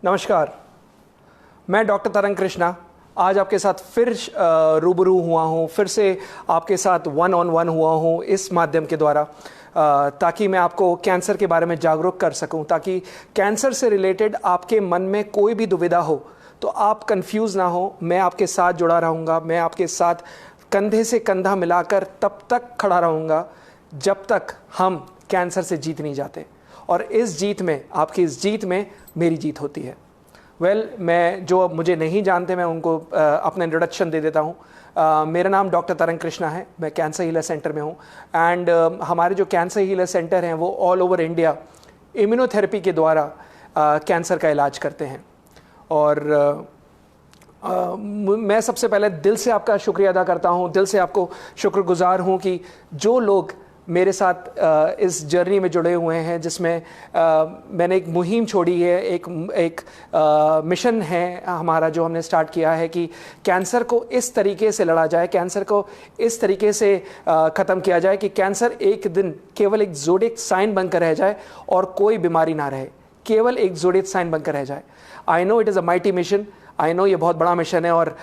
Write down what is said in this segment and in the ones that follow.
नमस्कार, मैं डॉक्टर तरंग कृष्णा आज आपके साथ फिर रूबरू हुआ हूँ, फिर से आपके साथ वन ऑन वन हुआ हूँ इस माध्यम के द्वारा, ताकि मैं आपको कैंसर के बारे में जागरूक कर सकूं, ताकि कैंसर से रिलेटेड आपके मन में कोई भी दुविधा हो तो आप कंफ्यूज ना हो। मैं आपके साथ जुड़ा रहूँगा, मैं आपके साथ कंधे से कंधा मिलाकर तब तक खड़ा रहूँगा जब तक हम कैंसर से जीत नहीं जाते। और इस जीत में, आपकी इस जीत में मेरी जीत होती है। मैं जो मुझे नहीं जानते, मैं उनको अपना इंट्रोडक्शन दे देता हूँ। मेरा नाम डॉक्टर तरंग कृष्णा है, मैं कैंसर हीलर सेंटर में हूँ। एंड हमारे जो कैंसर हीलर सेंटर हैं वो ऑल ओवर इंडिया इम्यूनोथेरेपी के द्वारा कैंसर का इलाज करते हैं। और मैं सबसे पहले दिल से आपका शुक्रिया अदा करता हूँ, दिल से आपको शुक्रगुजार हूँ कि जो लोग मेरे साथ इस जर्नी में जुड़े हुए हैं, जिसमें मैंने एक मुहिम छोड़ी है, एक मिशन है हमारा जो हमने स्टार्ट किया है कि कैंसर को इस तरीके से लड़ा जाए, कैंसर को इस तरीके से ख़त्म किया जाए कि कैंसर एक दिन केवल एक ज़ोडिएक साइन बनकर रह जाए और कोई बीमारी ना रहे, केवल एक ज़ोडिएक साइन बनकर रह जाए। I know it is a mighty mission, I know ये बहुत बड़ा मिशन है और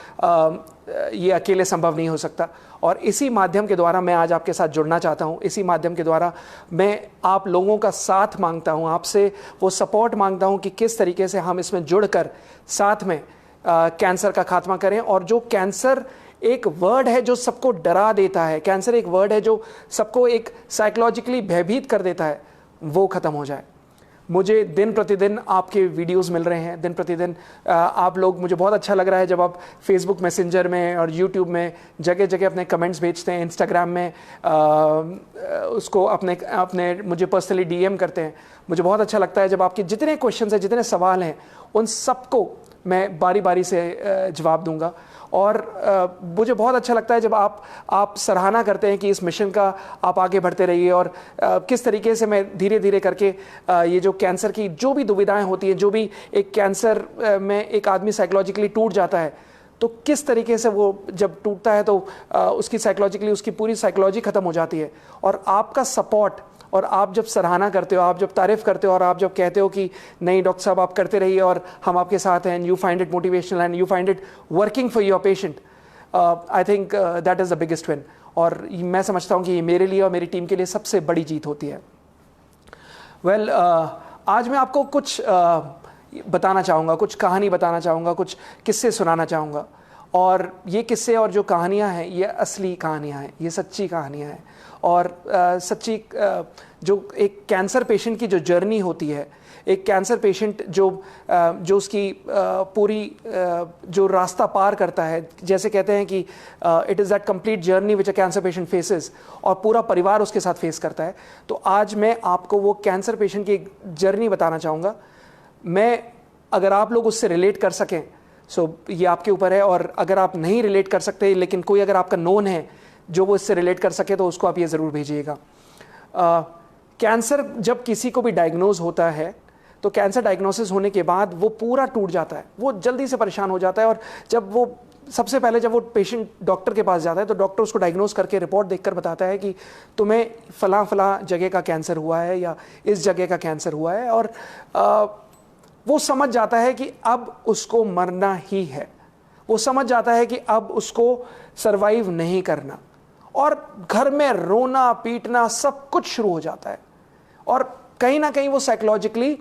ये अकेले संभव नहीं हो सकता। और इसी माध्यम के द्वारा मैं आज आपके साथ जुड़ना चाहता हूँ। इसी माध्यम के द्वारा मैं आप लोगों का साथ मांगता हूँ, आपसे वो सपोर्ट मांगता हूँ कि किस तरीके से हम इसमें जुड़कर साथ में कैंसर का खात्मा करें। और जो कैंसर एक वर्ड है जो सबको डरा देता है, कैंसर एक वर्ड है जो सबको एक साइकोलॉजिकली भयभीत कर देता है, वो ख़त्म हो जाए। मुझे दिन प्रतिदिन आपके वीडियोस मिल रहे हैं, दिन प्रतिदिन आप लोग, मुझे बहुत अच्छा लग रहा है जब आप फेसबुक मैसेंजर में और यूट्यूब में जगह जगह अपने कमेंट्स भेजते हैं, इंस्टाग्राम में उसको अपने मुझे पर्सनली डीएम करते हैं। मुझे बहुत अच्छा लगता है जब आपके जितने क्वेश्चंस हैं, जितने सवाल हैं, उन सबको मैं बारी बारी से जवाब दूंगा। और मुझे बहुत अच्छा लगता है जब आप सराहना करते हैं कि इस मिशन का आप आगे बढ़ते रहिए। और किस तरीके से मैं धीरे धीरे करके ये जो कैंसर की जो भी दुविधाएं होती हैं, जो भी एक कैंसर में एक आदमी साइकोलॉजिकली टूट जाता है, तो किस तरीके से वो जब टूटता है तो उसकी साइकोलॉजिकली उसकी पूरी साइकोलॉजी ख़त्म हो जाती है। और आपका सपोर्ट, और आप जब सराहना करते हो, आप जब तारीफ़ करते हो, और आप जब कहते हो कि नहीं डॉक्टर साहब आप करते रहिए और हम आपके साथ हैं, you find it motivational and you find it working for your patient, I think that is the biggest win. और मैं समझता हूँ कि ये मेरे लिए और मेरी टीम के लिए सबसे बड़ी जीत होती है। आज मैं आपको कुछ बताना चाहूँगा, कुछ कहानी बताना चाहूँगा, कुछ किस्से सुनाना चाहूँगा। और ये किस्से और जो कहानियाँ हैं, ये असली कहानियाँ हैं, ये सच्ची कहानियाँ हैं। और सच्ची जो एक कैंसर पेशेंट की जो जर्नी होती है, एक कैंसर पेशेंट जो उसकी पूरी जो रास्ता पार करता है, जैसे कहते हैं कि it is that complete journey which a cancer patient faces, और पूरा परिवार उसके साथ फेस करता है। तो आज मैं आपको वो कैंसर पेशेंट की एक जर्नी बताना चाहूँगा। अगर आप लोग उससे रिलेट कर सकें, ये आपके ऊपर है। और अगर आप नहीं रिलेट कर सकते, लेकिन कोई अगर आपका नोन है जो वो इससे रिलेट कर सके, तो उसको आप ये ज़रूर भेजिएगा। कैंसर जब किसी को भी डायग्नोज होता है, तो कैंसर डायग्नोसिस होने के बाद वो पूरा टूट जाता है, वो जल्दी से परेशान हो जाता है। और जब वो सबसे पहले जब वो पेशेंट डॉक्टर के पास जाता है, तो डॉक्टर उसको डायग्नोज करके रिपोर्ट देखकर बताता है कि तुम्हें फलां जगह का कैंसर हुआ है या इस जगह का कैंसर हुआ है। और वो समझ जाता है कि अब उसको मरना ही है, वो समझ जाता है कि अब उसको सरवाइव नहीं करना, और घर में रोना पीटना सब कुछ शुरू हो जाता है। और कहीं ना कहीं वो साइकोलॉजिकली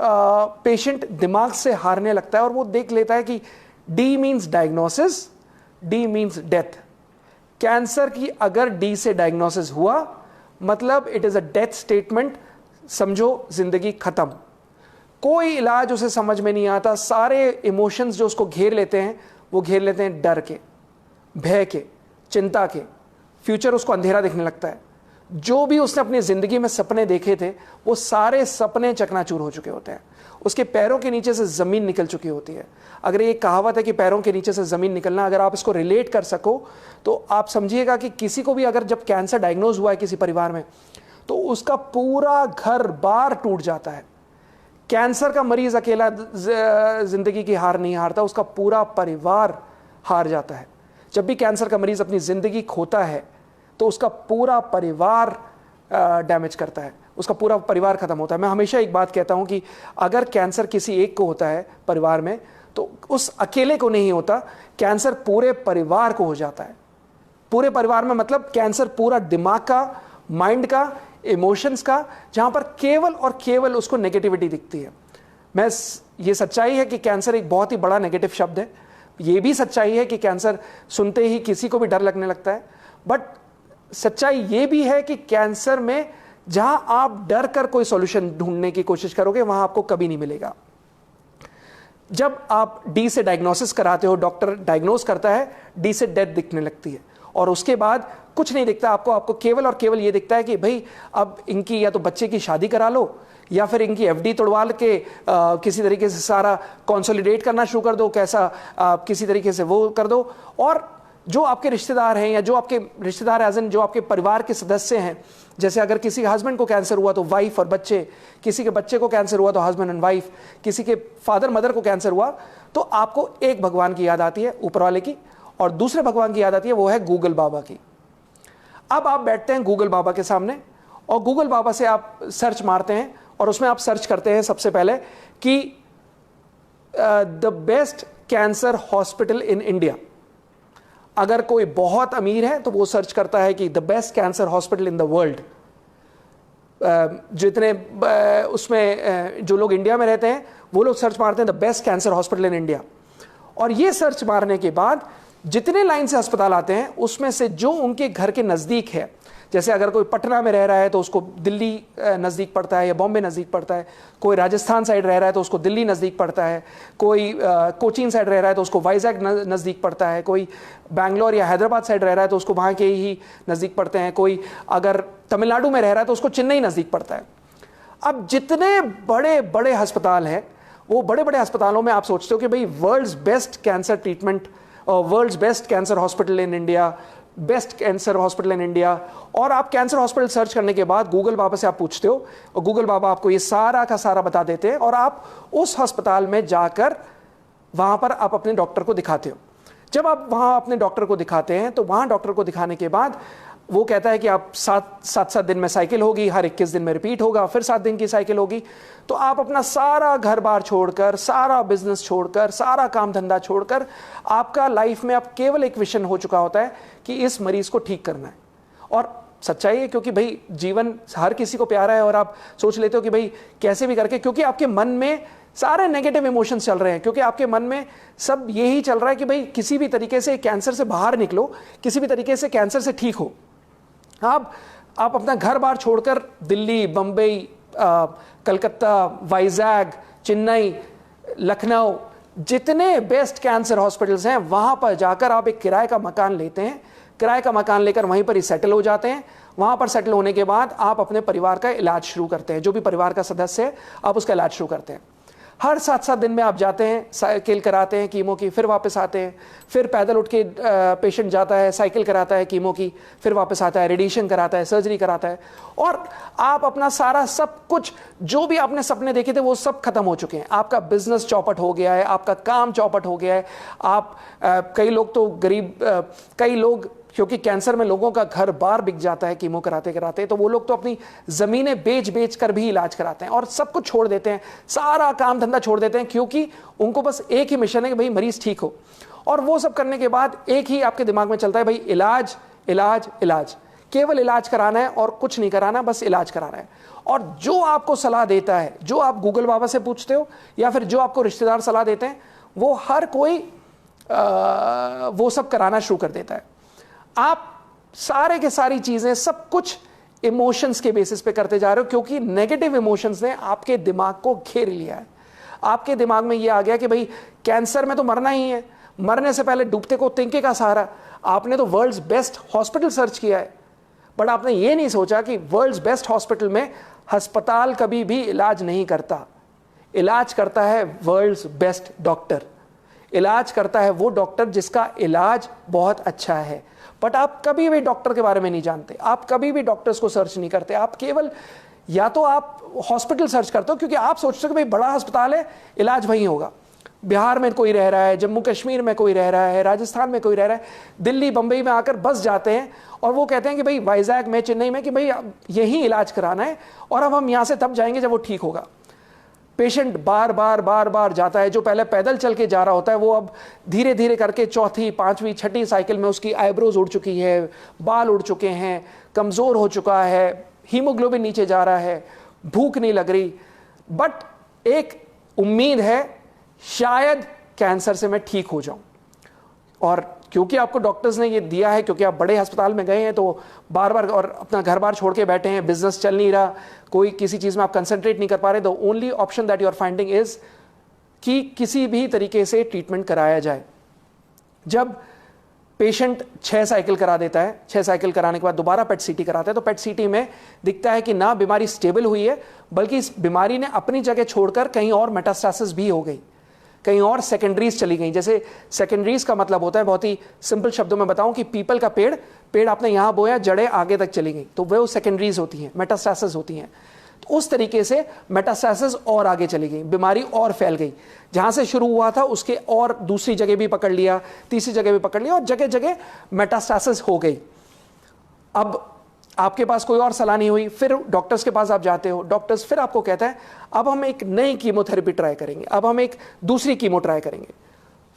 पेशेंट दिमाग से हारने लगता है, और वो देख लेता है कि D means diagnosis, D means death. Cancer की अगर डी से डायग्नोसिस हुआ, मतलब it is a death statement, समझो जिंदगी खत्म। कोई इलाज उसे समझ में नहीं आता। सारे इमोशंस जो उसको घेर लेते हैं, वो घेर लेते हैं डर के, भय के, चिंता के। फ्यूचर उसको अंधेरा दिखने लगता है। जो भी उसने अपनी ज़िंदगी में सपने देखे थे, वो सारे सपने चकनाचूर हो चुके होते हैं। उसके पैरों के नीचे से ज़मीन निकल चुकी होती है। अगर ये कहावत है कि पैरों के नीचे से ज़मीन निकलना, अगर आप इसको रिलेट कर सको, तो आप समझिएगा कि किसी को भी अगर जब कैंसर डायग्नोज हुआ है किसी परिवार में, तो उसका पूरा घर बार टूट जाता है। कैंसर का मरीज अकेला जिंदगी की हार नहीं हारता, उसका पूरा परिवार हार जाता है। जब भी कैंसर का मरीज अपनी जिंदगी खोता है, तो उसका पूरा परिवार डैमेज करता है, उसका पूरा परिवार खत्म होता है। मैं हमेशा एक बात कहता हूं कि अगर कैंसर किसी एक को होता है परिवार में, तो उस अकेले को नहीं होता, कैंसर पूरे परिवार को हो जाता है। पूरे परिवार में मतलब कैंसर पूरा दिमाग का, माइंड का, इमोशंस का, जहां पर केवल और केवल उसको नेगेटिविटी दिखती है। ये सच्चाई है कि कैंसर एक बहुत ही बड़ा नेगेटिव शब्द है। ये भी सच्चाई है कि कैंसर सुनते ही किसी को भी डर लगने लगता है। बट सच्चाई ये भी है कि कैंसर में जहां आप डर कर कोई सॉल्यूशन ढूंढने की कोशिश करोगे, वहां आपको कभी नहीं मिलेगा। जब आप डी से डायग्नोसिस कराते हो, डॉक्टर डायग्नोस करता है, डी से डेथ दिखने लगती है, और उसके बाद कुछ नहीं दिखता आपको केवल और केवल ये दिखता है कि भाई अब इनकी या तो बच्चे की शादी करा लो, या फिर इनकी एफडी तोड़वा के किसी तरीके से सारा कंसोलिडेट करना शुरू कर दो, किसी तरीके से वो कर दो। और जो आपके रिश्तेदार हैं, या जो आपके रिश्तेदार एज इन जो आपके परिवार के सदस्य हैं, जैसे अगर किसी हस्बैंड को कैंसर हुआ तो वाइफ और बच्चे, किसी के बच्चे को कैंसर हुआ तो हस्बैंड एंड वाइफ, किसी के फादर मदर को कैंसर हुआ, तो आपको एक भगवान की याद आती है, ऊपर वाले की, और दूसरे भगवान की याद आती है, वो है गूगल बाबा की। अब आप बैठते हैं गूगल बाबा के सामने, और गूगल बाबा से आप सर्च मारते हैं, और उसमें आप सर्च करते हैं सबसे पहले कि the best cancer hospital in India. अगर कोई बहुत अमीर है तो वो सर्च करता है कि the best cancer hospital in the world. जितने उसमें जो लोग इंडिया में रहते हैं वो लोग सर्च मारते हैं the best cancer hospital in India. और ये सर्च मारने के बाद जितने लाइन से अस्पताल आते हैं, उसमें से जो उनके घर के नज़दीक है, जैसे अगर कोई पटना में रह रहा है तो उसको दिल्ली नज़दीक पड़ता है या बॉम्बे नज़दीक पड़ता है, कोई राजस्थान साइड रह रहा है तो उसको दिल्ली नज़दीक पड़ता है, कोई कोचीन साइड रह रहा है तो उसको वाइजैग नज़दीक पड़ता है, कोई बैंगलोर या हैदराबाद साइड रह रहा है तो उसको वहाँ के ही नज़दीक पड़ते हैं, कोई अगर तमिलनाडु में रह रहा है तो उसको चेन्नई नज़दीक पड़ता है। अब जितने बड़े बड़े अस्पताल हैं, वो बड़े बड़े अस्पतालों में आप सोचते हो कि भाई world's best cancer treatment, world's best cancer hospital in India, best cancer hospital in India, और आप कैंसर हॉस्पिटल सर्च करने के बाद गूगल बाबा से आप पूछते हो, और गूगल बाबा आपको ये सारा का सारा बता देते हैं, और आप उस अस्पताल में जाकर वहां पर आप अपने डॉक्टर को दिखाते हो। जब आप वहां अपने डॉक्टर को दिखाते हैं तो वहां डॉक्टर को दिखाने के बाद वो कहता है कि आप 7 दिन में साइकिल होगी, हर 21 दिन में रिपीट होगा, फिर 7 दिन की साइकिल होगी। तो आप अपना सारा घर बार छोड़कर, सारा बिजनेस छोड़कर, सारा काम धंधा छोड़कर, आपका लाइफ में अब केवल एक विजन हो चुका होता है कि इस मरीज को ठीक करना है। और सच्चाई है, क्योंकि भाई जीवन हर किसी को प्यारा है, और आप सोच लेते हो कि भाई कैसे भी करके, क्योंकि आपके मन में सारे नेगेटिव इमोशंस चल रहे हैं, क्योंकि आपके मन में सब यही चल रहा है कि भाई किसी भी तरीके से कैंसर से बाहर निकलो, किसी भी तरीके से कैंसर से ठीक हो। आप अपना घर बार छोड़कर दिल्ली, बम्बई, कलकत्ता, वाइजैग, चेन्नई, लखनऊ, जितने बेस्ट कैंसर हॉस्पिटल्स हैं वहां पर जाकर आप एक किराए का मकान लेते हैं। किराए का मकान लेकर वहीं पर ही सेटल हो जाते हैं। वहां पर सेटल होने के बाद आप अपने परिवार का इलाज शुरू करते हैं। जो भी परिवार का सदस्य है, आप उसका इलाज शुरू करते हैं। हर 7-7 दिन में आप जाते हैं, साइकिल कराते हैं कीमो की, फिर वापस आते हैं, फिर पैदल उठ के पेशेंट जाता है, साइकिल कराता है कीमो की, फिर वापस आता है, रेडिएशन कराता है, सर्जरी कराता है, और आप अपना सारा सब कुछ जो भी आपने सपने देखे थे वो सब खत्म हो चुके हैं। आपका बिजनेस चौपट हो गया है, आपका काम चौपट हो गया है। आप कई लोग तो गरीब, कई लोग, क्योंकि कैंसर में लोगों का घर बार बिक जाता है कीमो कराते कराते, तो वो लोग तो अपनी ज़मीनें बेच कर भी इलाज कराते हैं और सब कुछ छोड़ देते हैं, सारा काम धंधा छोड़ देते हैं, क्योंकि उनको बस एक ही मिशन है कि भाई मरीज ठीक हो। और वो सब करने के बाद एक ही आपके दिमाग में चलता है, भाई इलाज इलाज इलाज, केवल इलाज कराना है और कुछ नहीं कराना, बस इलाज कराना है। और जो आपको सलाह देता है, जो आप गूगल बाबा से पूछते हो या फिर जो आपको रिश्तेदार सलाह देते हैं, वो हर कोई वो सब कराना शुरू कर देता है। आप सारे के सारी चीजें सब कुछ इमोशंस के बेसिस पे करते जा रहे हो, क्योंकि नेगेटिव इमोशंस ने आपके दिमाग को घेर लिया है। आपके दिमाग में यह आ गया कि भाई कैंसर में तो मरना ही है, मरने से पहले डूबते को तिनके का सहारा। आपने तो वर्ल्ड्स बेस्ट हॉस्पिटल सर्च किया है, बट आपने ये नहीं सोचा कि वर्ल्ड्स बेस्ट हॉस्पिटल में अस्पताल कभी भी इलाज नहीं करता। इलाज करता है वर्ल्ड्स बेस्ट डॉक्टर। इलाज करता है वो डॉक्टर जिसका इलाज बहुत अच्छा है। बट आप कभी भी डॉक्टर के बारे में नहीं जानते, आप कभी भी डॉक्टर्स को सर्च नहीं करते। आप केवल या तो आप हॉस्पिटल सर्च करते हो, क्योंकि आप सोचते हो कि भाई बड़ा अस्पताल है, इलाज वहीं होगा। बिहार में कोई रह रहा है, जम्मू कश्मीर में कोई रह रहा है, राजस्थान में कोई रह रहा है, दिल्ली बंबई में आकर बस जाते हैं और वो कहते हैं कि भाई वाइजैक में, चेन्नई में, कि भाई यही इलाज कराना है और अब हम यहाँ से तब जाएंगे जब वो ठीक होगा। पेशेंट बार बार जाता है। जो पहले पैदल चल के जा रहा होता है वो अब धीरे धीरे करके चौथी, पांचवी, छठी साइकिल में उसकी आईब्रोज उड़ चुकी है, बाल उड़ चुके हैं, कमज़ोर हो चुका है, हीमोग्लोबिन नीचे जा रहा है, भूख नहीं लग रही, बट एक उम्मीद है शायद कैंसर से मैं ठीक हो जाऊं। और क्योंकि आपको डॉक्टर्स ने ये दिया है, क्योंकि आप बड़े अस्पताल में गए हैं, तो बार बार और अपना घर बार छोड़ के बैठे हैं, बिजनेस चल नहीं रहा, कोई किसी चीज़ में आप कंसंट्रेट नहीं कर पा रहे, the only option that you are finding is कि किसी भी तरीके से ट्रीटमेंट कराया जाए। जब पेशेंट 6 साइकिल करा देता है, 6 साइकिल कराने के बाद दोबारा पेट सीटी कराता है, तो पेट सीटी में दिखता है कि ना बीमारी स्टेबल हुई है, बल्कि इस बीमारी ने अपनी जगह छोड़कर कहीं और मेटास्टासिस भी हो गई, कहीं और सेकेंडरीज चली गई। जैसे सेकेंडरीज का मतलब होता है, बहुत ही सिंपल शब्दों में बताऊं, कि पीपल का पेड़ आपने यहां बोया, जड़ें आगे तक चली गई, तो वो सेकेंडरीज होती हैं, मेटास्टासिस होती हैं। तो उस तरीके से मेटास्टासिस और आगे चली गई, बीमारी और फैल गई, जहां से शुरू हुआ था उसके और दूसरी जगह भी पकड़ लिया, तीसरी जगह भी पकड़ लिया, और जगह जगह मेटास्टासिस हो गई। अब आपके पास कोई और सलाह नहीं हुई, फिर डॉक्टर्स के पास आप जाते हो, डॉक्टर्स फिर आपको कहता है अब हम एक नई कीमोथेरेपी ट्राई करेंगे, अब हम एक दूसरी कीमो ट्राई करेंगे।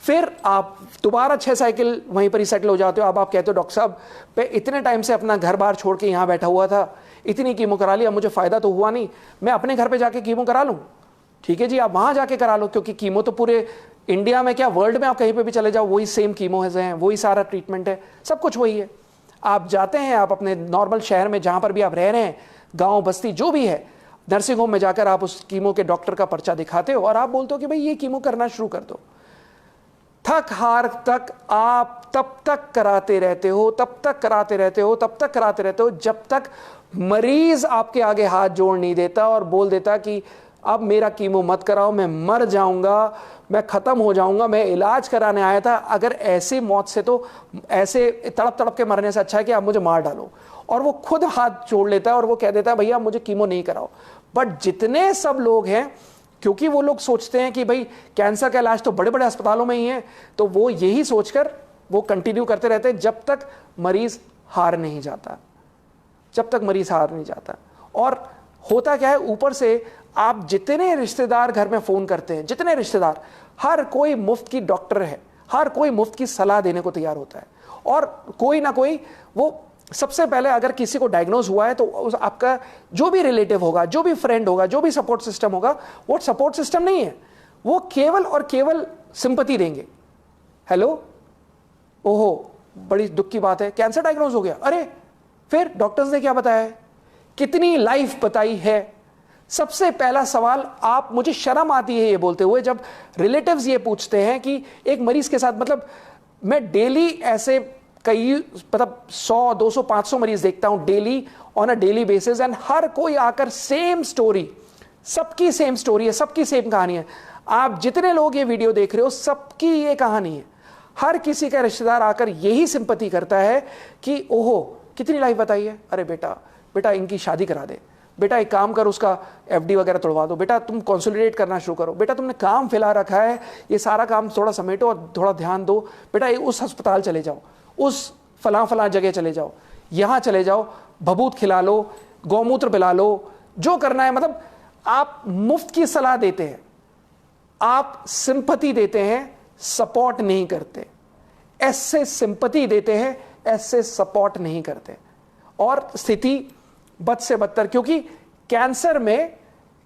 फिर आप दोबारा 6 साइकिल वहीं पर ही सेटल हो जाते हो। अब आप कहते हो डॉक्टर साहब, मैं इतने टाइम से अपना घर बार छोड़ के यहाँ बैठा हुआ था, इतनी कीमो करा लिया, मुझे फायदा तो हुआ नहीं, मैं अपने घर पे जाके कीमो करा लूँ। ठीक है जी, आप वहाँ जाके करा लो, क्योंकि कीमो तो पूरे इंडिया में क्या वर्ल्ड में आप कहीं पर भी चले जाओ वही सेम कीमो हैं, वही सारा ट्रीटमेंट है, सब कुछ वही है। आप जाते हैं, आप अपने नॉर्मल शहर में जहाँ पर भी आप रह रहे हैं, गाँव बस्ती जो भी है, नर्सिंग होम में जाकर आप उस कीमो के डॉक्टर का पर्चा दिखाते हो और आप बोलते हो कि भाई ये कीमो करना शुरू कर दो। थक हार तक आप तब तक कराते रहते हो, तब तक कराते रहते हो, तब तक कराते रहते हो, जब तक मरीज आपके आगे हाथ जोड़ नहीं देता और बोल देता कि अब मेरा कीमो मत कराओ, मैं मर जाऊंगा, मैं खत्म हो जाऊंगा, मैं इलाज कराने आया था। अगर ऐसी मौत से, तो ऐसे तड़प तड़प के मरने से अच्छा है कि आप मुझे मार डालो। और वो खुद हाथ जोड़ लेता है और वो कह देता है भैया मुझे कीमो नहीं कराओ। बट जितने सब लोग हैं, क्योंकि वो लोग सोचते हैं कि भाई कैंसर का इलाज तो बड़े बड़े अस्पतालों में ही है, तो वो यही सोचकर वो कंटिन्यू करते रहते हैं जब तक मरीज हार नहीं जाता, जब तक मरीज हार नहीं जाता। और होता क्या है, ऊपर से आप जितने रिश्तेदार घर में फोन करते हैं, जितने रिश्तेदार, हर कोई मुफ्त की डॉक्टर है, हर कोई मुफ्त की सलाह देने को तैयार होता है। और कोई ना कोई, वो सबसे पहले अगर किसी को डायग्नोज हुआ है तो उस आपका जो भी रिलेटिव होगा, जो भी फ्रेंड होगा, जो भी सपोर्ट सिस्टम होगा, वो सपोर्ट सिस्टम नहीं है, वो केवल और केवल सिंपैथी देंगे। हेलो, ओहो बड़ी दुख की बात है, कैंसर डायग्नोज हो गया, अरे फिर डॉक्टर्स ने क्या बताया है, कितनी लाइफ बताई है। सबसे पहला सवाल, आप, मुझे शर्म आती है ये बोलते हुए, जब रिलेटिव्स ये पूछते हैं कि एक मरीज के साथ, मतलब मैं डेली ऐसे कई, मतलब 100, 200, 500 मरीज देखता हूं daily, on a daily basis, and हर कोई आकर सेम स्टोरी, सबकी सेम स्टोरी है, सबकी सेम कहानी है। आप जितने लोग ये वीडियो देख रहे हो, सबकी ये कहानी है। हर किसी का रिश्तेदार आकर यही सिंपैथी करता है कि ओहो कितनी लाइफ बताई है, अरे बेटा इनकी शादी करा दे, बेटा एक काम कर, उसका एफडी वगैरह तोड़वा दो, बेटा तुम कंसोलिडेट करना शुरू करो, बेटा तुमने काम फैला रखा है, ये सारा काम थोड़ा समेटो और थोड़ा ध्यान दो, बेटा उस अस्पताल चले जाओ, उस फलां जगह चले जाओ, यहाँ चले जाओ, भभूत खिला लो, गौमूत्र पिला लो, जो करना है। मतलब आप मुफ्त की सलाह देते हैं, आप सिंपैथी देते हैं, सपोर्ट नहीं करते। ऐसे सिंपैथी देते हैं, ऐसे सपोर्ट नहीं करते। और स्थिति बद से बदतर, क्योंकि कैंसर में,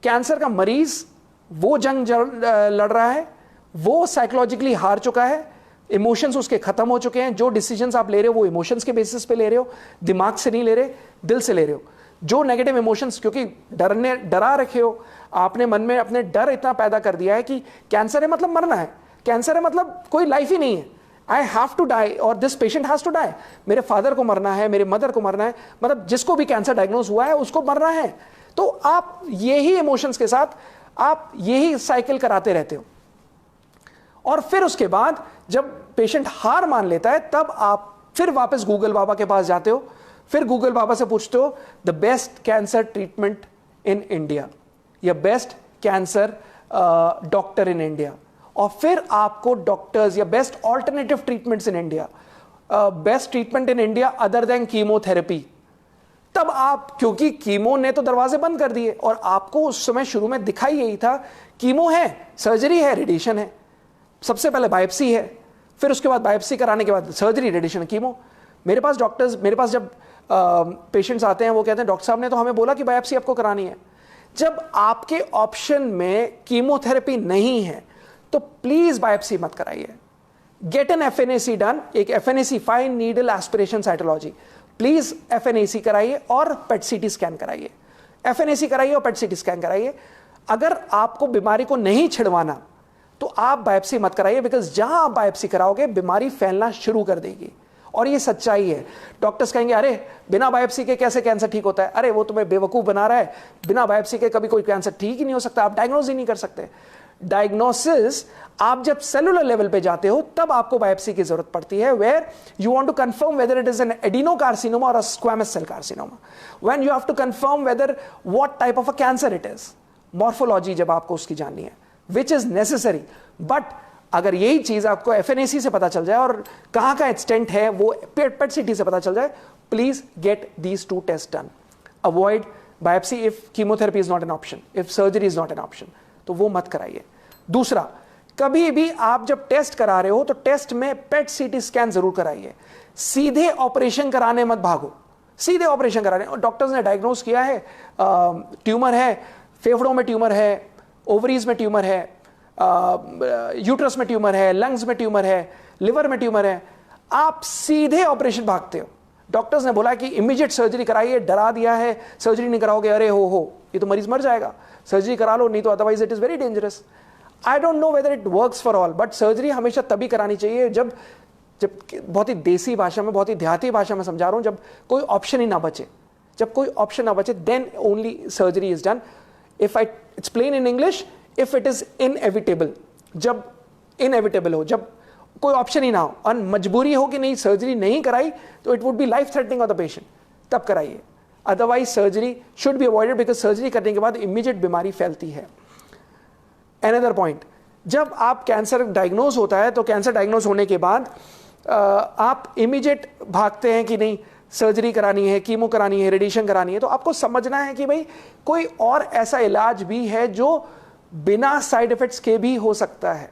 कैंसर का मरीज वो जंग लड़ रहा है, वो साइकोलॉजिकली हार चुका है, इमोशंस उसके खत्म हो चुके हैं। जो डिसीजंस आप ले रहे हो वो इमोशंस के बेसिस पे ले रहे हो, दिमाग से नहीं ले रहे, दिल से ले रहे हो। जो नेगेटिव इमोशंस, क्योंकि डरा रखे हो आपने मन में, अपने डर इतना पैदा कर दिया है कि कैंसर है मतलब मरना है, कैंसर है मतलब कोई लाइफ ही नहीं है, आई हैव टू डाई और this patient has to die, मेरे फादर को मरना है, मेरे मदर को मरना है, मतलब जिसको भी कैंसर डायग्नोज हुआ है उसको मरना है। तो आप यही इमोशंस के साथ आप यही साइकिल कराते रहते हो। और फिर उसके बाद जब पेशेंट हार मान लेता है, तब आप फिर वापस गूगल बाबा के पास जाते हो, फिर गूगल बाबा से पूछते हो the best cancer treatment in India या best cancer doctor in India. और फिर आपको डॉक्टर्स या best alternative treatments in India, best treatment in India other than chemotherapy, तब आप, क्योंकि कीमो ने तो दरवाजे बंद कर दिए और आपको उस समय शुरू में दिखाई यही था कीमो है, सर्जरी है, रेडिएशन है, सबसे पहले बायोप्सी है, फिर उसके बाद बायोप्सी कराने के बाद सर्जरी, रेडिएशन, कीमो। मेरे पास जब पेशेंट्स आते हैं वो कहते हैं डॉक्टर साहब ने तो हमें बोला कि बायोप्सी आपको करानी है। जब आपके ऑप्शन में कीमोथेरेपी नहीं है तो प्लीज बायोप्सी मत कराइए। गेट एन FNAC डन, एक FNAC, fine needle aspiration cytology, please FNAC कराइए और पेट CT स्कैन कराइए। FNAC कराइए और पेट CT स्कैन कराइए। अगर आपको बीमारी को नहीं छिड़वाना तो आप बायोप्सी मत कराइए, बिकॉज जहां आप बायोप्सी कराओगे बीमारी फैलना शुरू कर देगी। और ये सच्चाई है। डॉक्टर्स कहेंगे अरे बिना बायोप्सी के कैसे कैंसर ठीक होता है, अरे वो तुम्हें बेवकूफ बना रहा है, बिना बायोप्सी के कभी कोई कैंसर ठीक ही नहीं हो सकता, आप डायग्नोज ही नहीं कर सकते। डायग्नोसिस आप जब सेलुलर लेवल पे जाते हो तब आपको बायोप्सी की जरूरत पड़ती है, where you want to confirm whether it is an adenocarcinoma और a squamous cell carcinoma, when you have to confirm whether what type of a cancer it is, morphology जब आपको उसकी जाननी है, विच इज नेसेसरी। बट अगर यही चीज आपको FNAC से पता चल जाए और कहां का एक्सटेंट है वो पेट CT से पता चल जाए, please get these 2 test done. Avoid biopsy if chemotherapy is not an option, if surgery is not an option, तो वो मत कराइए। दूसरा, कभी भी आप जब टेस्ट करा रहे हो तो टेस्ट में पेट CT स्कैन जरूर कराइए। सीधे ऑपरेशन कराने मत भागो, सीधे ऑपरेशन करा रहे हैं और डॉक्टर्स ने डायग्नोज किया है ट्यूमर है, फेफड़ों में ट्यूमर है, ओवरीज में ट्यूमर है, यूट्रस में ट्यूमर है, लंग्स में ट्यूमर है, लिवर में ट्यूमर है, आप सीधे ऑपरेशन भागते हो। डॉक्टर्स ने बोला कि इमीडिएट सर्जरी कराइए, डरा दिया है, सर्जरी नहीं कराओगे अरे हो ये तो मरीज मर जाएगा, सर्जरी करा लो नहीं तो otherwise it is very dangerous. I don't know whether it works for all, but surgery हमेशा तभी करानी चाहिए जब बहुत ही देसी भाषा में, बहुत ही देहाती भाषा में समझा रहा हूं, जब कोई ऑप्शन ही ना बचे, जब कोई ऑप्शन ना बचे, then only surgery is done. If I explain in English, if it is inevitable, जब इनएविटेबल हो, जब कोई ऑप्शन ही ना हो और मजबूरी हो कि नहीं सर्जरी नहीं कराई तो it would be life threatening of the patient, तब कराइए। Otherwise surgery should be avoided, because surgery करने के बाद इमीडिएट बीमारी फैलती है। अनदर पॉइंट, जब आप कैंसर डायग्नोज होता है तो कैंसर डायग्नोज होने के बाद आप इमीडिएट भागते हैं कि नहीं सर्जरी करानी है, कीमो करानी है, रेडिएशन करानी है, तो आपको समझना है कि भाई कोई और ऐसा इलाज भी है जो बिना साइड इफेक्ट्स के भी हो सकता है,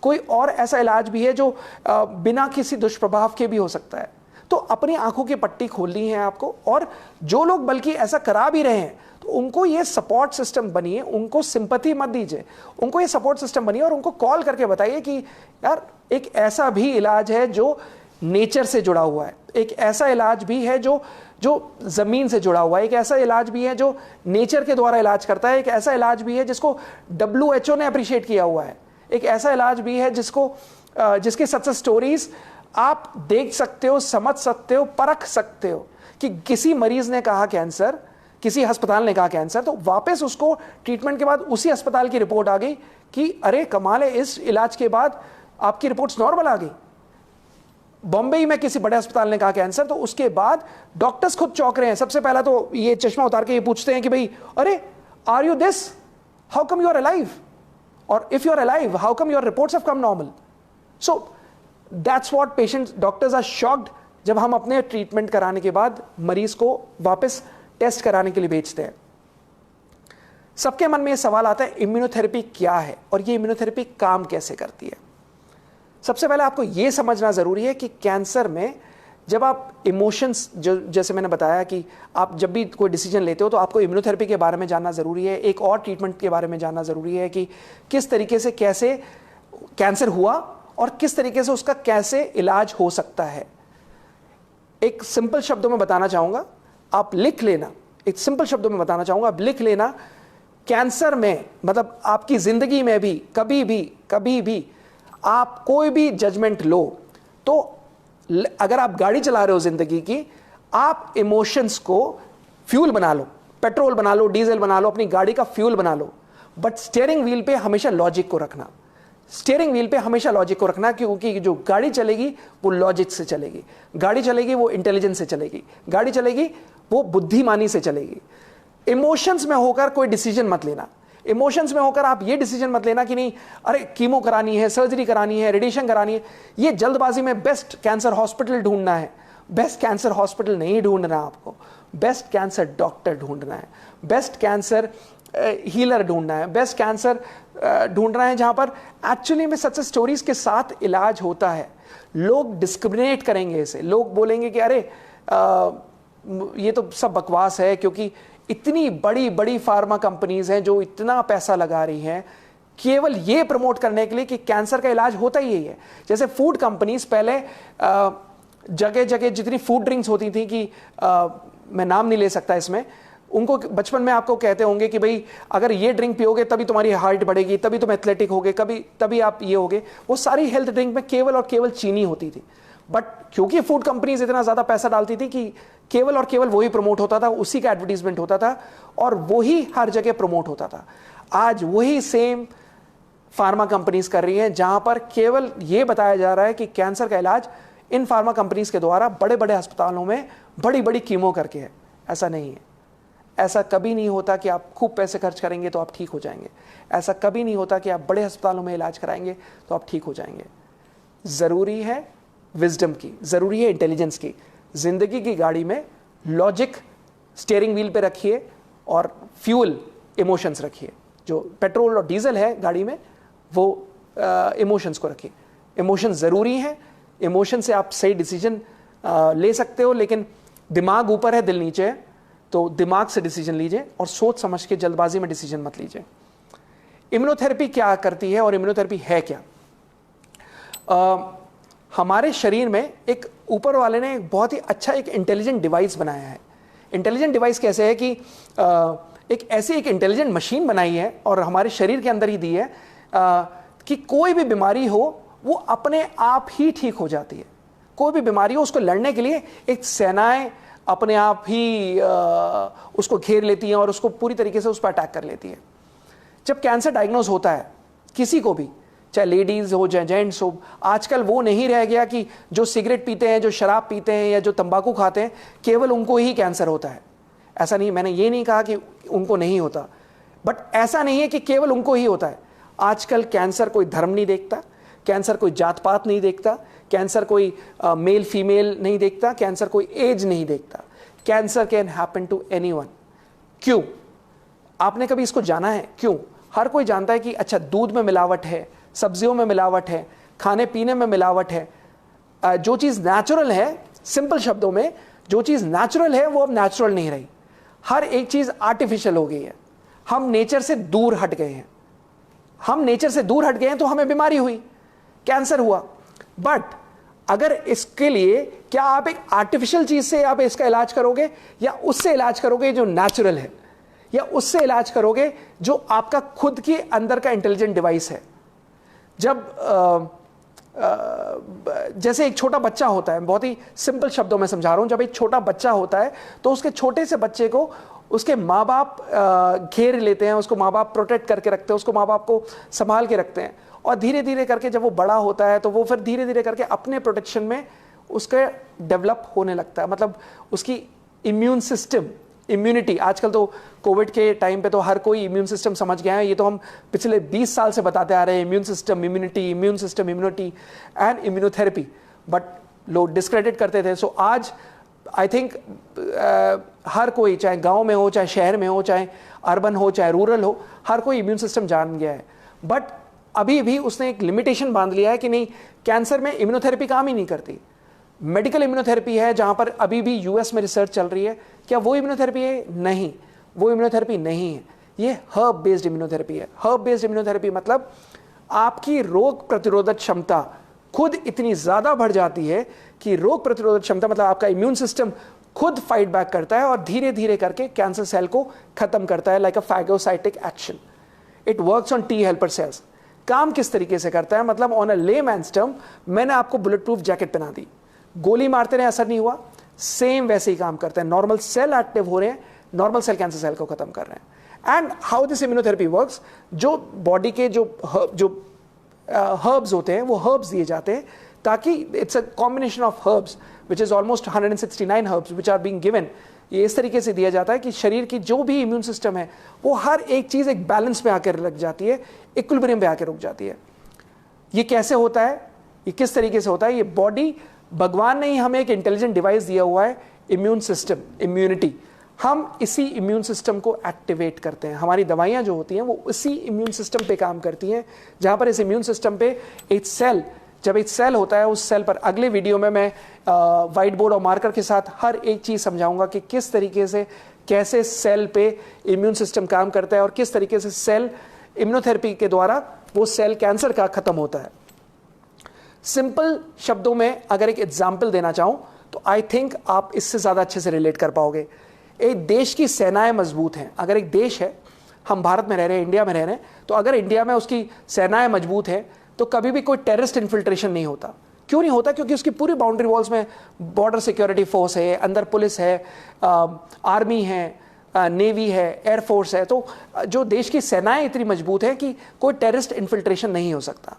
कोई और ऐसा इलाज भी है जो बिना किसी दुष्प्रभाव के भी हो सकता है। तो अपनी आंखों की पट्टी खोलनी है आपको, और जो लोग बल्कि ऐसा करा भी रहे हैं तो उनको ये सपोर्ट सिस्टम बनिए, उनको सिंपैथी मत दीजिए, उनको ये सपोर्ट सिस्टम बनिए और उनको कॉल करके बताइए कि यार एक ऐसा भी इलाज है जो नेचर से जुड़ा हुआ है, एक ऐसा इलाज भी है जो जमीन से जुड़ा हुआ है, एक ऐसा इलाज भी है जो नेचर के द्वारा इलाज करता है, एक ऐसा इलाज भी है जिसको WHO ने अप्रिशिएट किया हुआ है, एक ऐसा इलाज भी है जिसके सक्सेस स्टोरीज आप देख सकते हो, समझ सकते हो, परख सकते हो कि किसी मरीज ने कहा कैंसर, किसी अस्पताल ने कहा कैंसर, तो वापस उसको ट्रीटमेंट के बाद उसी अस्पताल की रिपोर्ट आ गई कि अरे कमाल है, इस इलाज के बाद आपकी रिपोर्ट्स नॉर्मल आ गई। बॉम्बे में किसी बड़े अस्पताल ने कहा कैंसर, तो उसके बाद डॉक्टर्स खुद चौंक रहे हैं। सबसे पहला तो ये चश्मा उतार के ये पूछते हैं कि भाई अरे are you this, how come you are alive, और if you are alive how come your reports have come normal. So that's what patients, doctors are shocked जब हम अपने ट्रीटमेंट कराने के बाद मरीज को वापस टेस्ट कराने के लिए भेजते हैं। सबके मन में यह सवाल आता है इम्यूनोथेरेपी क्या है और ये इम्यूनोथेरेपी काम कैसे करती है। सबसे पहले आपको यह समझना जरूरी है कि कैंसर में जब आप इमोशंस, जो जैसे मैंने बताया कि आप जब भी कोई डिसीजन लेते हो तो आपको इम्यूनोथेरेपी के बारे में जानना जरूरी है, एक और ट्रीटमेंट के बारे में जानना जरूरी है कि किस तरीके से कैसे कैंसर हुआ और किस तरीके से उसका कैसे इलाज हो सकता है। एक सिंपल शब्दों में बताना चाहूंगा, आप लिख लेना, एक सिंपल शब्दों में बताना चाहूंगा, आप लिख लेना, कैंसर में मतलब आपकी जिंदगी में भी कभी भी आप कोई भी जजमेंट लो तो अगर आप गाड़ी चला रहे हो जिंदगी की, आप इमोशंस को फ्यूल बना लो, पेट्रोल बना लो, डीजल बना लो, अपनी गाड़ी का फ्यूल बना लो, बट स्टीयरिंग व्हील पे हमेशा लॉजिक को रखना, स्टीयरिंग व्हील पे हमेशा लॉजिक को रखना, क्योंकि जो गाड़ी चलेगी वो लॉजिक से चलेगी, गाड़ी चलेगी वो इंटेलिजेंस से चलेगी, गाड़ी चलेगी वो बुद्धिमानी से चलेगी। इमोशंस में होकर कोई डिसीजन मत लेना, इमोशंस में होकर आप ये डिसीजन मत लेना कि नहीं अरे कीमो करानी है, सर्जरी करानी है, रेडिएशन करानी है, ये जल्दबाजी में बेस्ट कैंसर हॉस्पिटल ढूंढना है। बेस्ट कैंसर हॉस्पिटल नहीं ढूंढना, आपको बेस्ट कैंसर डॉक्टर ढूंढना है, बेस्ट कैंसर हीलर ढूंढना है, बेस्ट कैंसर ढूंढना है जहां पर एक्चुअली में सक्सेस स्टोरीज के साथ इलाज होता है। लोग डिस्क्रिमिनेट करेंगे इसे, लोग बोलेंगे कि अरे ये तो सब बकवास है, क्योंकि इतनी बड़ी बड़ी फार्मा कंपनीज हैं जो इतना पैसा लगा रही हैं केवल ये प्रमोट करने के लिए कि कैंसर का इलाज होता ही यही है। जैसे फूड कंपनीज पहले जगह जगह जितनी फूड ड्रिंक्स होती थी कि मैं नाम नहीं ले सकता इसमें, उनको बचपन में आपको कहते होंगे कि भाई अगर ये ड्रिंक पियोगे तभी तुम्हारी हार्ट बढ़ेगी, तभी तुम एथलेटिक होगे, तभी आप ये होगे। वो सारी हेल्थ ड्रिंक में केवल और केवल चीनी होती थी, बट क्योंकि फूड कंपनीज इतना ज्यादा पैसा डालती थी कि केवल और केवल वही प्रमोट होता था, उसी का एडवर्टीजमेंट होता था और वही हर जगह प्रमोट होता था। आज वही सेम फार्मा कंपनीज कर रही हैं, जहां पर केवल यह बताया जा रहा है कि कैंसर का इलाज इन फार्मा कंपनीज के द्वारा बड़े बड़े अस्पतालों में बड़ी बड़ी कीमो करके है। ऐसा नहीं है। ऐसा कभी नहीं होता कि आप खूब पैसे खर्च करेंगे तो आप ठीक हो जाएंगे। ऐसा कभी नहीं होता कि आप बड़े अस्पतालों में इलाज कराएंगे तो आप ठीक हो जाएंगे। जरूरी है विजडम की, जरूरी है इंटेलिजेंस की। जिंदगी की गाड़ी में लॉजिक स्टीयरिंग व्हील पे रखिए और फ्यूल इमोशंस रखिए। जो पेट्रोल और डीजल है गाड़ी में वो इमोशंस को रखिए। इमोशंस जरूरी हैं, इमोशन से आप सही डिसीजन ले सकते हो, लेकिन दिमाग ऊपर है दिल नीचे है, तो दिमाग से डिसीजन लीजिए और सोच समझ के जल्दबाजी में डिसीजन मत लीजिए। इम्यूनोथेरेपी क्या करती है और इम्यूनोथेरेपी है क्या? हमारे शरीर में एक ऊपर वाले ने एक बहुत ही अच्छा एक इंटेलिजेंट डिवाइस बनाया है। इंटेलिजेंट डिवाइस कैसे है कि एक ऐसी एक इंटेलिजेंट मशीन बनाई है और हमारे शरीर के अंदर ही दी है कि कोई भी बीमारी हो वो अपने आप ही ठीक हो जाती है। कोई भी बीमारी हो उसको लड़ने के लिए एक सेनाएं अपने आप ही उसको घेर लेती हैं और उसको पूरी तरीके से उस पर अटैक कर लेती है। जब कैंसर डायग्नोज होता है किसी को भी, चाहे लेडीज हो चाहे जेंट्स हो, आजकल वो नहीं रह गया कि जो सिगरेट पीते हैं, जो शराब पीते हैं या जो तंबाकू खाते हैं केवल उनको ही कैंसर होता है। ऐसा नहीं, मैंने ये नहीं कहा कि उनको नहीं होता, बट ऐसा नहीं है कि केवल उनको ही होता है। आजकल कैंसर कोई धर्म नहीं देखता, कैंसर कोई जात पात नहीं देखता, कैंसर कोई मेल फीमेल नहीं देखता, कैंसर कोई एज नहीं देखता। Cancer can happen to anyone. क्यों? आपने कभी इसको जाना है क्यों? हर कोई जानता है कि अच्छा दूध में मिलावट है, सब्जियों में मिलावट है, खाने पीने में मिलावट है। जो चीज़ नेचुरल है, सिंपल शब्दों में जो चीज़ नेचुरल है वो अब नेचुरल नहीं रही। हर एक चीज़ आर्टिफिशियल हो गई है। हम नेचर से दूर हट गए हैं। हम नेचर से दूर हट गए हैं तो हमें बीमारी हुई, कैंसर हुआ। बट अगर इसके लिए क्या आप एक आर्टिफिशियल चीज से आप इसका इलाज करोगे या उससे इलाज करोगे जो नेचुरल है, या उससे इलाज करोगे जो आपका खुद के अंदर का इंटेलिजेंट डिवाइस है? जब जैसे एक छोटा बच्चा होता है, बहुत ही सिंपल शब्दों में समझा रहा हूं, जब एक छोटा बच्चा होता है तो उसके छोटे से बच्चे को उसके माँ बाप घेर लेते हैं, उसको माँ बाप प्रोटेक्ट करके रखते हैं, उसको माँ बाप को संभाल के रखते हैं। और धीरे धीरे करके जब वो बड़ा होता है तो वो फिर धीरे धीरे करके अपने प्रोटेक्शन में उसके डेवलप होने लगता है। मतलब उसकी इम्यून सिस्टम, इम्यूनिटी, आजकल तो कोविड के टाइम पे तो हर कोई इम्यून सिस्टम समझ गया है। ये तो हम पिछले 20 साल से बताते आ रहे हैं, immune system, immunity, immune system, immunity and immunotherapy, but लोग डिस्क्रेडिट करते थे। सो आज आई थिंक हर कोई, चाहे गांव में हो, चाहे शहर में हो, चाहे अर्बन हो, चाहे रूरल हो, हर कोई इम्यून सिस्टम जान गया है। बट अभी भी उसने एक लिमिटेशन बांध लिया है कि नहीं, कैंसर में इम्यूनोथेरेपी काम ही नहीं करती। मेडिकल इम्यूनोथेरेपी है जहां पर अभी भी यूएस में रिसर्च चल रही है। क्या वो इम्यूनोथेरेपी है? नहीं, वो इम्यूनोथेरेपी नहीं है। ये हर्ब बेस्ड इम्यूनोथेरेपी है। हर्ब बेस्ड इम्यूनोथेरेपी मतलब आपकी रोग प्रतिरोधक क्षमता खुद इतनी ज्यादा बढ़ जाती है कि रोग प्रतिरोधक क्षमता मतलब आपका इम्यून सिस्टम खुद फाइट बैक करता है और धीरे धीरे करके कैंसर सेल को खत्म करता है, like a phagocytic action. It works on T helper cells. काम किस तरीके से करता है? मतलब ऑन अ लेमैन्स टर्म, मैंने आपको बुलेट प्रूफ जैकेट पहना दी, गोली मारते रहे, असर नहीं हुआ, सेम वैसे ही काम करता है। नॉर्मल सेल एक्टिव हो रहे हैं, नॉर्मल सेल कैंसर सेल को खत्म कर रहे हैं। And how this immunotherapy works, जो बॉडी के जो हर्ब्स होते हैं वो हर्ब्स दिए जाते हैं ताकि it's a combination of herbs which is almost 169 herbs which are being given, ये इस तरीके से दिया जाता है कि शरीर की जो भी इम्यून सिस्टम है वो हर एक चीज एक बैलेंस में आकर लग जाती है, इक्विलिब्रियम पे आकर रुक जाती है। ये कैसे होता है, ये किस तरीके से होता है? ये बॉडी, भगवान ने ही हमें एक इंटेलिजेंट डिवाइस दिया हुआ है, इम्यून सिस्टम, इम्यूनिटी। हम इसी इम्यून सिस्टम को एक्टिवेट करते हैं। हमारी दवाइयां जो होती हैं वो इसी इम्यून सिस्टम पे काम करती हैं, जहां पर इस इम्यून सिस्टम पे एक सेल, जब एक सेल होता है, उस सेल पर अगले वीडियो में मैं व्हाइट बोर्ड और मार्कर के साथ हर एक चीज समझाऊंगा कि किस तरीके से, कैसे सेल पे इम्यून सिस्टम काम करता है और किस तरीके से सेल इम्यूनोथेरेपी के द्वारा वो सेल कैंसर का खत्म होता है। सिंपल शब्दों में अगर एक एग्जाम्पल देना चाहूं तो आई थिंक आप इससे ज्यादा अच्छे से रिलेट कर पाओगे। एक देश की सेनाएं मजबूत हैं। अगर एक देश है, हम भारत में रह रहे हैं, इंडिया में रह रहे हैं, तो अगर इंडिया में उसकी सेनाएं मजबूत है तो कभी भी कोई टेररिस्ट इन्फिल्ट्रेशन नहीं होता। क्यों नहीं होता? क्योंकि उसकी पूरी बाउंड्री वॉल्स में बॉर्डर सिक्योरिटी फोर्स है, अंदर पुलिस है, आर्मी है, नेवी है, एयरफोर्स है। तो जो देश की सेनाएं इतनी मजबूत है कि कोई टेररिस्ट इन्फिल्ट्रेशन नहीं हो सकता।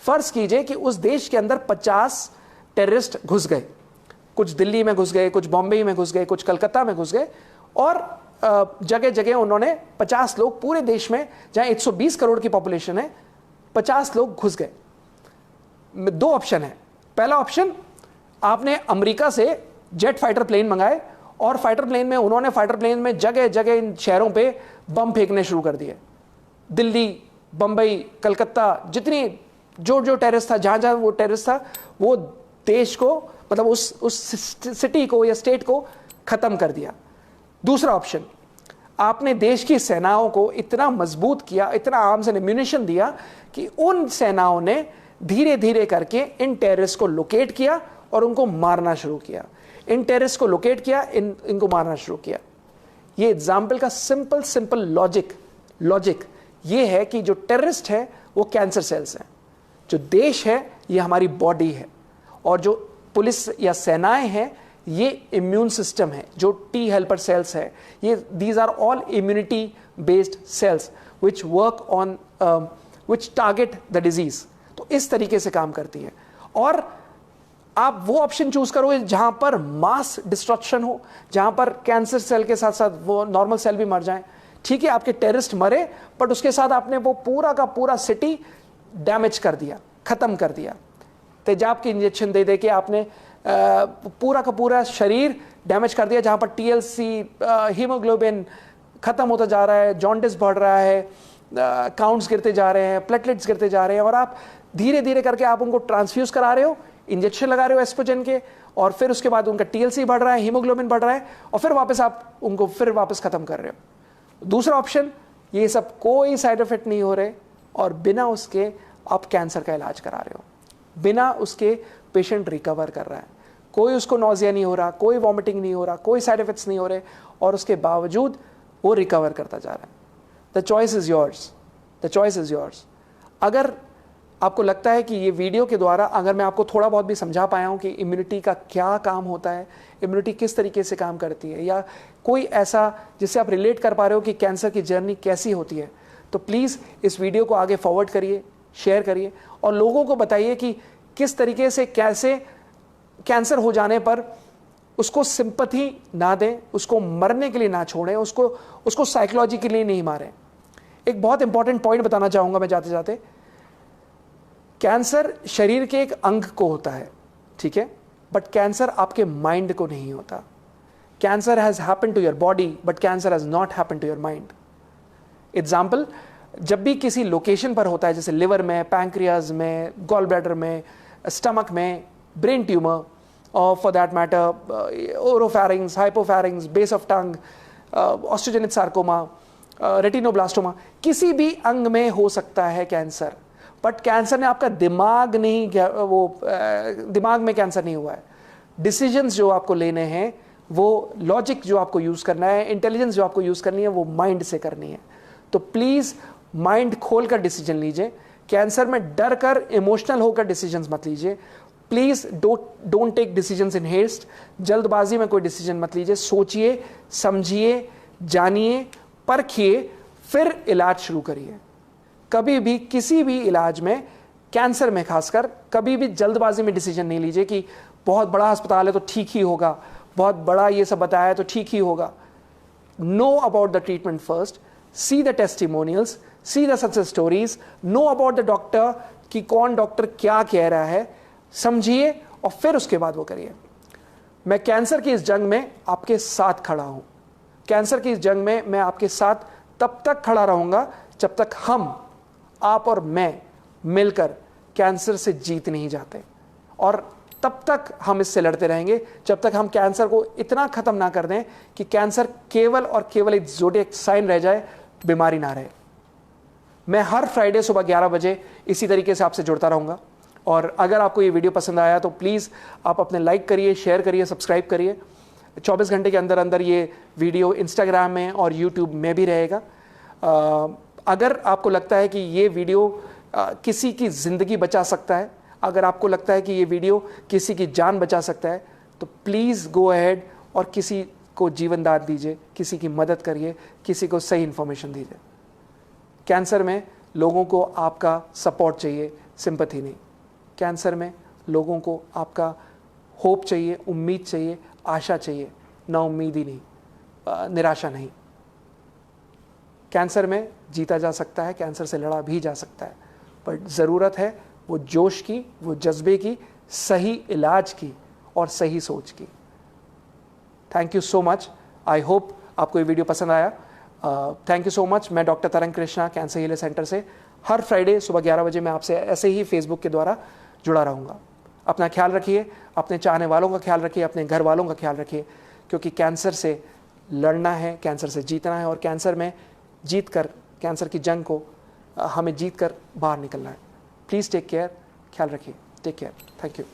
फर्ज कीजिए कि उस देश के अंदर 50 टेररिस्ट घुस गए, कुछ दिल्ली में घुस गए, कुछ बॉम्बे में घुस गए, कुछ कलकत्ता में घुस गए, और जगह जगह उन्होंने 50 लोग, पूरे देश में जहां 120 करोड़ की पॉपुलेशन है, 50 लोग घुस गए। दो ऑप्शन है। पहला ऑप्शन, आपने अमेरिका से जेट फाइटर प्लेन मंगाए और फाइटर प्लेन में उन्होंने फाइटर प्लेन में जगह जगह इन शहरों पे बम फेंकने शुरू कर दिए। दिल्ली, बंबई, कलकत्ता, जितनी जो टेररिस्ट था, जहां जहां वो टेररिस्ट था, वो देश को, मतलब उस सिटी को या स्टेट को खत्म कर दिया। दूसरा ऑप्शन, आपने देश की सेनाओं को इतना मजबूत किया, इतना आर्म्स एंड एम्यूनिशन दिया कि उन सेनाओं ने धीरे धीरे करके इन टेररिस्ट को लोकेट किया और उनको मारना शुरू किया। इन टेररिस्ट को लोकेट किया, इनको मारना शुरू किया। ये एग्जाम्पल का सिंपल लॉजिक ये है कि जो टेररिस्ट है वो कैंसर सेल्स हैं, जो देश है ये हमारी बॉडी है, और जो पुलिस या सेनाएं हैं ये इम्यून सिस्टम है, जो टी हेल्पर सेल्स है, ये these are all immunity based cells which work on which target the disease. तो इस तरीके से काम करती है। और आप वो ऑप्शन चूज करोगे जहां पर मास डिस्ट्रक्शन हो, जहां पर कैंसर सेल के साथ साथ वो नॉर्मल सेल भी मर जाएं। ठीक है, आपके टेररिस्ट मरे, बट उसके साथ आपने वो पूरा का पूरा सिटी डैमेज कर दिया, खत्म कर दिया। तेजाब की इंजेक्शन दे दे के आपने पूरा का पूरा शरीर डैमेज कर दिया, जहां पर टीएलसी, हीमोग्लोबिन खत्म होता जा रहा है, जॉन्डिस बढ़ रहा है, काउंट्स गिरते जा रहे हैं, प्लेटलेट्स गिरते जा रहे हैं, और आप धीरे धीरे करके आप उनको ट्रांसफ्यूज करा रहे हो, इंजेक्शन लगा रहे हो एस्ट्रोजन के, और फिर उसके बाद उनका टीएलसी बढ़ रहा है, हीमोग्लोबिन बढ़ रहा है, और फिर वापस आप उनको फिर वापस खत्म कर रहे हो। दूसरा ऑप्शन, ये सब कोई साइड इफेक्ट नहीं हो रहे और बिना उसके आप कैंसर का इलाज करा रहे हो, बिना उसके पेशेंट रिकवर कर रहा है, कोई उसको नॉजिया नहीं हो रहा, कोई वॉमिटिंग नहीं हो रहा, कोई साइड इफेक्ट्स नहीं हो रहे, और उसके बावजूद वो रिकवर करता जा रहा है। The choice is yours, the choice is yours. अगर आपको लगता है कि ये वीडियो के द्वारा अगर मैं आपको थोड़ा बहुत भी समझा पाया हूँ कि इम्यूनिटी का क्या काम होता है, इम्यूनिटी किस तरीके से काम करती है, या कोई ऐसा जिससे आप रिलेट कर पा रहे हो कि कैंसर की जर्नी कैसी होती है, तो प्लीज़ इस वीडियो को आगे फॉरवर्ड करिए, शेयर करिए, और लोगों को बताइए कि किस तरीके से, कैसे कैंसर हो जाने पर उसको सिंपैथी ना दें, उसको मरने के लिए ना छोड़ें, उसको साइकोलॉजिकली नहीं मारें। एक बहुत इंपॉर्टेंट पॉइंट बताना चाहूँगा मैं जाते जाते। कैंसर शरीर के एक अंग को होता है, ठीक है, बट कैंसर आपके माइंड को नहीं होता। Cancer has happened to your body but cancer has not happened to your mind. Example, जब भी किसी लोकेशन पर होता है, जैसे लिवर में, पैंक्रियाज में, गॉल ब्लैडर में, स्टमक में, ब्रेन ट्यूमर, और for that matter oropharynx, hypopharynx, base of tongue, osteogenic sarcoma, retinoblastoma, किसी भी अंग में हो सकता है कैंसर, बट कैंसर ने आपका दिमाग नहीं, दिमाग में कैंसर नहीं हुआ है। डिसीजंस जो आपको लेने हैं, वो लॉजिक जो आपको यूज करना है, इंटेलिजेंस जो आपको यूज करनी है, वो माइंड से करनी है। तो प्लीज माइंड खोलकर डिसीजन लीजिए। कैंसर में डर कर, इमोशनल होकर डिसीजंस मत लीजिए। Please don't take decisions in haste. जल्दबाजी में कोई डिसीजन मत लीजिए। सोचिए, समझिए, जानिए, परखिए, फिर इलाज शुरू करिए। कभी भी किसी भी इलाज में, कैंसर में खासकर, कभी भी जल्दबाजी में डिसीजन नहीं लीजिए कि बहुत बड़ा अस्पताल है तो ठीक ही होगा, बहुत बड़ा ये सब बताया है तो ठीक ही होगा। Know about the treatment first, see the testimonials, see the success stories, know about the doctor कि कौन डॉक्टर क्या कह रहा है, समझिए और फिर उसके बाद वो करिए। मैं कैंसर की इस जंग में आपके साथ खड़ा हूं। कैंसर की इस जंग में मैं आपके साथ तब तक खड़ा रहूंगा जब तक हम, आप और मैं मिलकर कैंसर से जीत नहीं जाते, और तब तक हम इससे लड़ते रहेंगे जब तक हम कैंसर को इतना खत्म ना कर दें कि कैंसर केवल और केवल एक ज़ोडिएक साइन रह जाए, बीमारी ना रहे। मैं हर फ्राइडे सुबह 11 बजे इसी तरीके से आपसे जुड़ता रहूंगा। और अगर आपको ये वीडियो पसंद आया तो प्लीज़ आप अपने लाइक करिए, शेयर करिए, सब्सक्राइब करिए। 24 घंटे के अंदर अंदर ये वीडियो इंस्टाग्राम में और यूट्यूब में भी रहेगा। अगर आपको लगता है कि ये वीडियो किसी की ज़िंदगी बचा सकता है, अगर आपको लगता है कि ये वीडियो किसी की जान बचा सकता है, तो प्लीज़ गो अहेड और किसी को जीवन दान दीजिए, किसी की मदद करिए, किसी को सही इन्फॉर्मेशन दीजिए। कैंसर में लोगों को आपका सपोर्ट चाहिए, सिंपैथी नहीं। कैंसर में लोगों को आपका होप चाहिए, उम्मीद चाहिए, आशा चाहिए, ना उम्मीद ही नहीं, निराशा नहीं। कैंसर में जीता जा सकता है, कैंसर से लड़ा भी जा सकता है, पर ज़रूरत है वो जोश की, वो जज्बे की, सही इलाज की और सही सोच की। Thank you so much. I hope आपको ये वीडियो पसंद आया। Thank you so much. मैं डॉक्टर तरंग कृष्णा, कैंसर हीलिंग सेंटर से हर फ्राइडे सुबह 11 बजे मैं आपसे ऐसे ही फेसबुक के द्वारा जुड़ा रहूँगा। अपना ख्याल रखिए, अपने चाहने वालों का ख्याल रखिए, अपने घर वालों का ख्याल रखिए, क्योंकि कैंसर से लड़ना है, कैंसर से जीतना है, और कैंसर में जीत कर, कैंसर की जंग को हमें जीत कर बाहर निकलना है। प्लीज़ टेक केयर, ख्याल रखिए। Take care. Thank you.